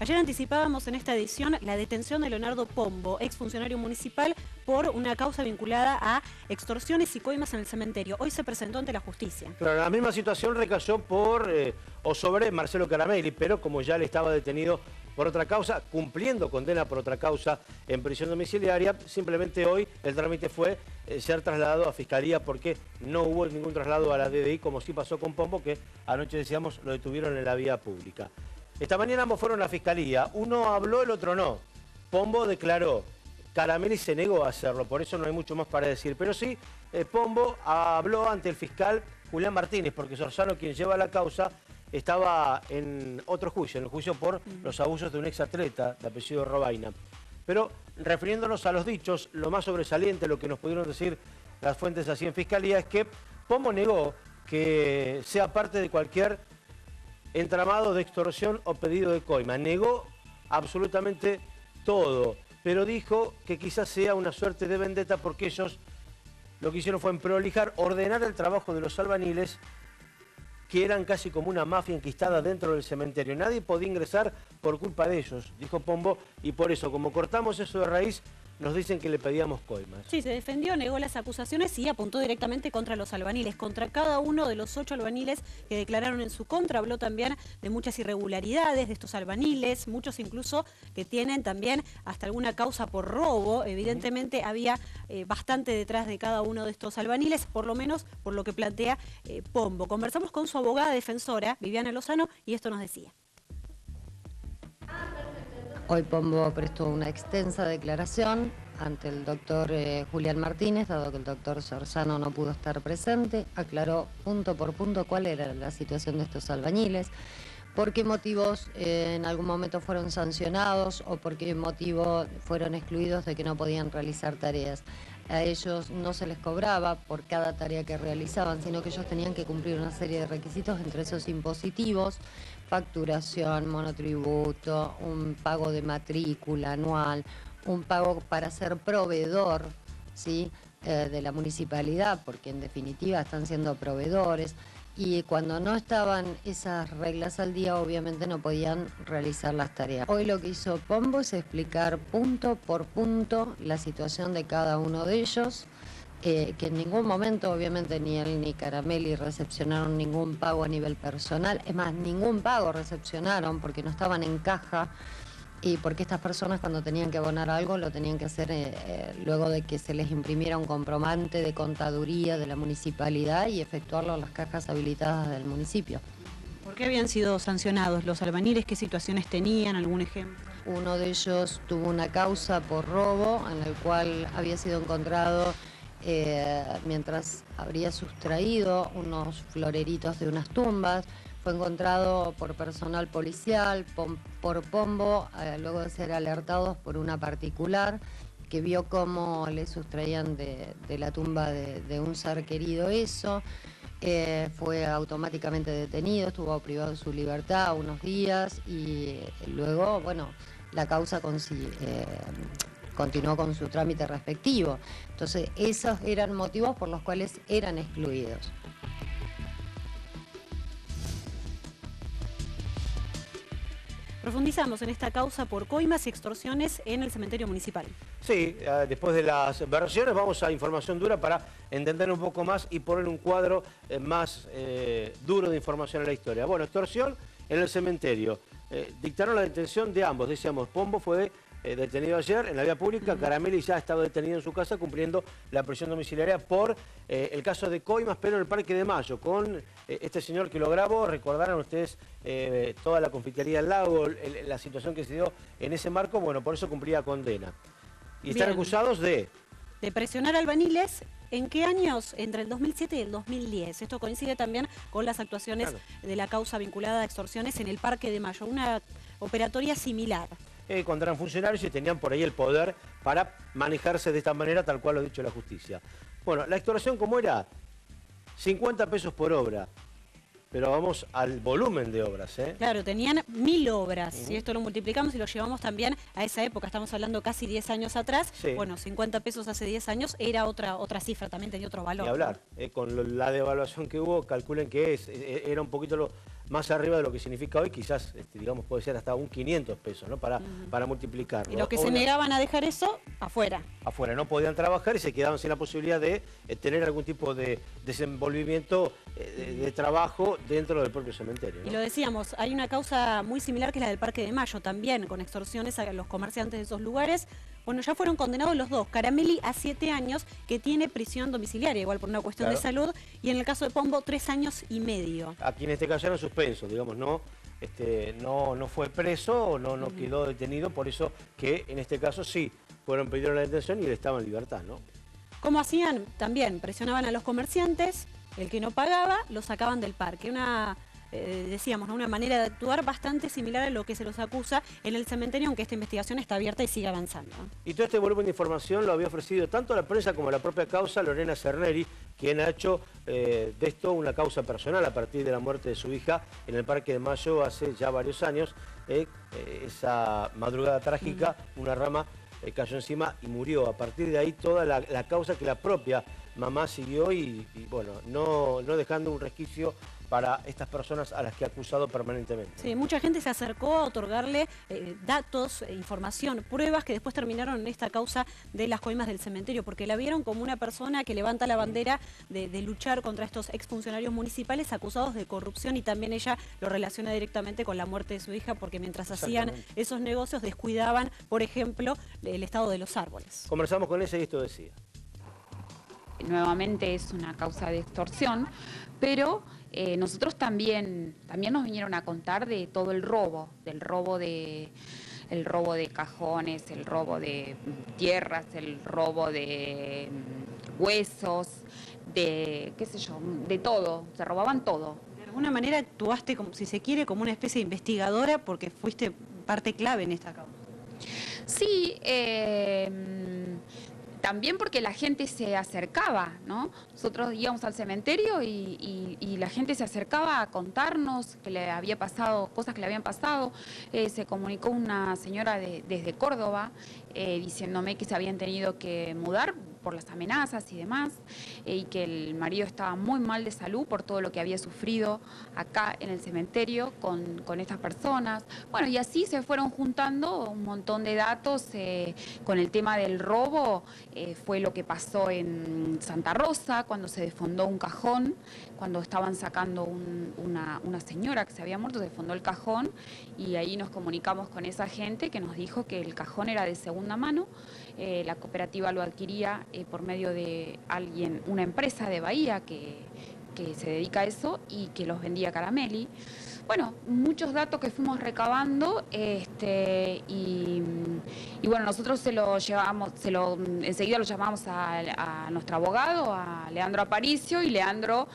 Ayer anticipábamos en esta edición la detención de Leonardo Pombo, exfuncionario municipal, por una causa vinculada a extorsiones y coimas en el cementerio. Hoy se presentó ante la justicia. Claro, la misma situación recayó por o sobre Marcelo Caramelli, pero como ya le estaba detenido por otra causa, cumpliendo condena por otra causa en prisión domiciliaria, simplemente hoy el trámite fue ser trasladado a Fiscalía porque no hubo ningún traslado a la DDI, como sí pasó con Pombo, que anoche decíamos lo detuvieron en la vía pública. Esta mañana ambos fueron a Fiscalía, uno habló, el otro no. Pombo declaró, Caramelli se negó a hacerlo, por eso no hay mucho más para decir, pero sí, Pombo habló ante el fiscal Julián Martínez, porque Sorzano, quien lleva la causa, estaba en otro juicio, en el juicio por los abusos de un exatleta de apellido Robaina. Pero refiriéndonos a los dichos, lo más sobresaliente, lo que nos pudieron decir las fuentes así en Fiscalía, es que Pombo negó que sea parte de cualquier entramado de extorsión o pedido de coima. Negó absolutamente todo, pero dijo que quizás sea una suerte de vendetta porque ellos lo que hicieron fue prolijar, ordenar el trabajo de los albaniles, que eran casi como una mafia enquistada dentro del cementerio. Nadie podía ingresar por culpa de ellos, dijo Pombo, y por eso, como cortamos eso de raíz, nos dicen que le pedíamos coimas. Sí, se defendió, negó las acusaciones y apuntó directamente contra los albaniles, contra cada uno de los 8 albaniles que declararon en su contra. Habló también de muchas irregularidades de estos albaniles, muchos incluso que tienen también hasta alguna causa por robo. Evidentemente había bastante detrás de cada uno de estos albaniles, por lo menos por lo que plantea Pombo. Conversamos con su abogada defensora, Viviana Lozano, y esto nos decía. Hoy Pombo prestó una extensa declaración ante el doctor Julián Martínez, dado que el doctor Sorzano no pudo estar presente. Aclaró punto por punto cuál era la situación de estos albañiles, por qué motivos en algún momento fueron sancionados o por qué motivo fueron excluidos de que no podían realizar tareas. A ellos no se les cobraba por cada tarea que realizaban, sino que ellos tenían que cumplir una serie de requisitos, entre esos impositivos, facturación, monotributo, un pago de matrícula anual, un pago para ser proveedor, ¿sí?, de la municipalidad, porque en definitiva están siendo proveedores. Y cuando no estaban esas reglas al día, obviamente no podían realizar las tareas. Hoy lo que hizo Pombo es explicar punto por punto la situación de cada uno de ellos, que en ningún momento, obviamente, ni él ni Caramelli recepcionaron ningún pago a nivel personal. Es más, ningún pago recepcionaron porque no estaban en caja y porque estas personas cuando tenían que abonar algo lo tenían que hacer luego de que se les imprimiera un comprobante de contaduría de la municipalidad y efectuarlo en las cajas habilitadas del municipio. ¿Por qué habían sido sancionados los albaniles? ¿Qué situaciones tenían? ¿Algún ejemplo? Uno de ellos tuvo una causa por robo en el cual había sido encontrado mientras habría sustraído unos floreritos de unas tumbas. Fue encontrado por personal policial, por Pombo, luego de ser alertados por una particular que vio cómo le sustraían de la tumba de un ser querido eso. Fue automáticamente detenido, estuvo privado de su libertad unos días y luego, bueno, la causa continuó con su trámite respectivo. Entonces, esos eran motivos por los cuales eran excluidos. Profundizamos en esta causa por coimas y extorsiones en el cementerio municipal. Sí, después de las versiones vamos a información dura para entender un poco más y poner un cuadro más duro de información en la historia. Bueno, extorsión en el cementerio. Dictaron la detención de ambos. Decíamos, Pombo fue detenido ayer en la vía pública. Caramelli ya ha estado detenido en su casa cumpliendo la prisión domiciliaria por el caso de coimas, pero en el Parque de Mayo, con este señor que lo grabó. Recordarán ustedes toda la confitería del lago, la situación que se dio en ese marco. Bueno, por eso cumplía condena. Y están acusados de presionar albaniles. ¿En qué años? Entre el 2007 y el 2010. Esto coincide también con las actuaciones de la causa vinculada a extorsiones en el Parque de Mayo. Una operatoria similar. Cuando eran funcionarios y tenían por ahí el poder para manejarse de esta manera, tal cual lo ha dicho la justicia. Bueno, la extorsión, ¿cómo era? 50 pesos por obra. Pero vamos al volumen de obras, ¿eh? Claro, tenían 1000 obras. Y esto lo multiplicamos y lo llevamos también a esa época. Estamos hablando casi 10 años atrás. Sí. Bueno, 50 pesos hace 10 años era otra cifra, también tenía otro valor. Y hablar, con la devaluación que hubo, calculen que era un poquito más arriba de lo que significa hoy, quizás, digamos, puede ser hasta un 500 pesos, ¿no? Para multiplicarlo. Y los que se negaban a dejar eso, afuera. Afuera, no podían trabajar y se quedaban sin la posibilidad de tener algún tipo de desenvolvimiento de trabajo dentro del propio cementerio, ¿no? Y lo decíamos, hay una causa muy similar que es la del Parque de Mayo, también con extorsiones a los comerciantes de esos lugares. Bueno, ya fueron condenados los dos. Caramelli a 7 años, que tiene prisión domiciliaria, igual por una cuestión de salud, y en el caso de Pombo, 3 años y medio. Aquí en este caso era en suspenso, digamos, no fue preso o no quedó detenido, por eso que en este caso sí pidieron la detención y él estaba en libertad, ¿no? ¿Cómo hacían? También presionaban a los comerciantes, el que no pagaba lo sacaban del parque. Decíamos, ¿no? Una manera de actuar bastante similar a lo que se los acusa en el cementerio, aunque esta investigación está abierta y sigue avanzando. Y todo este volumen de información lo había ofrecido tanto a la prensa como a la propia causa Lorena Cerneri, quien ha hecho de esto una causa personal a partir de la muerte de su hija en el Parque de Mayo hace ya varios años. Esa madrugada trágica, una rama cayó encima y murió. A partir de ahí toda la causa que la propia mamá siguió y bueno, no dejando un resquicio para estas personas a las que ha acusado permanentemente. Sí, mucha gente se acercó a otorgarle datos, información, pruebas que después terminaron en esta causa de las coimas del cementerio, porque la vieron como una persona que levanta la bandera de luchar contra estos exfuncionarios municipales acusados de corrupción, y también ella lo relaciona directamente con la muerte de su hija, porque mientras hacían esos negocios descuidaban, por ejemplo, el estado de los árboles. Conversamos con ella y esto decía. Nuevamente es una causa de extorsión, pero nosotros también nos vinieron a contar de todo el robo de cajones, el robo de tierras, el robo de huesos, de qué sé yo, de todo, se robaban todo. De alguna manera actuaste, como, si se quiere, como una especie de investigadora, porque fuiste parte clave en esta causa. Sí, también porque la gente se acercaba, ¿no? Nosotros íbamos al cementerio y la gente se acercaba a contarnos que le había pasado, cosas que le habían pasado. Se comunicó una señora desde Córdoba diciéndome que se habían tenido que mudar por las amenazas y demás, y que el marido estaba muy mal de salud por todo lo que había sufrido acá en el cementerio con estas personas. Bueno, y así se fueron juntando un montón de datos con el tema del robo. Fue lo que pasó en Santa Rosa, cuando se desfondó un cajón, cuando estaban sacando una señora que se había muerto, se desfondó el cajón, y ahí nos comunicamos con esa gente que nos dijo que el cajón era de segunda mano. La cooperativa lo adquiría por medio de una empresa de Bahía que se dedica a eso y que los vendía Caramelli. Bueno, muchos datos que fuimos recabando y bueno, nosotros enseguida lo llamamos a nuestro abogado, a Leandro Aparicio, y Leandro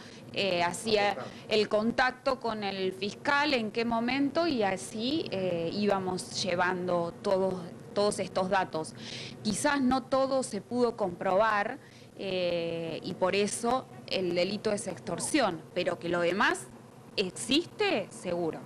hacía el contacto con el fiscal en qué momento, y así íbamos llevando todos estos datos. Quizás no todo se pudo comprobar y por eso el delito es extorsión, pero que lo demás existe, seguro.